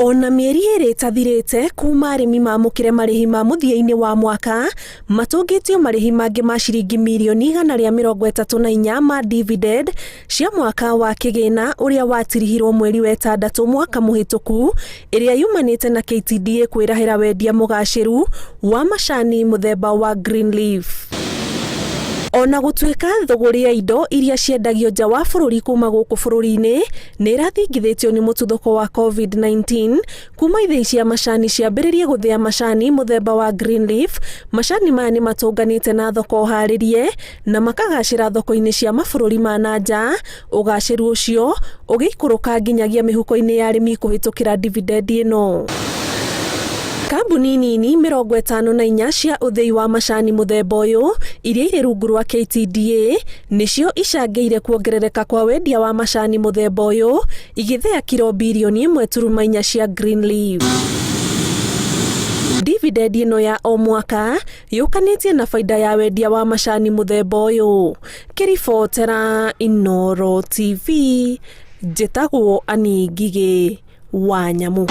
Ona mieri iri tathirite kuma arimi mamukire marihi ma muthia-ini wa mwaka matungitio marihi mangi ma ciringi mirioni 134 ma dividend cia mwaka wa kigina uria watirihirwo mweri wa 6 mwaka muhituku iria yumanite na KTDA kwirahira wendia mugaciru wa macani muthemba wa Greenleaf. Ona gutwika thogori ya indo iria ciendagio nja wa bururi kuma guku bururi-ini ni irathingithitio ni mututhuko wa COVID-19 kuma ithei cia macani ciambiririe guthia macani muthemba wa Greenleaf. Macani maya ni matunganite na thoko haririe na makagacira thoko-ini cia mabururi ma nanja. Ugaciru ucio ugikuruka nginyagia mihuko-ini ya arimi kuhitukira dividend ino. Kambuni nini 54 cia uthei wa macani muthemba uyu iria iri rungu rwa KTDA nicio icangiire kuongerereka kwa wendia wa macani muthemba uyu igithea kilo birioni 1.4 cia Greenleaf. Dividend ino ya o mwaka yukanitie na faida ya wendia wa macani muthemba uyu. Kiribotera Inooro TV, njitagwo Ani Ngigi wa Nyamu.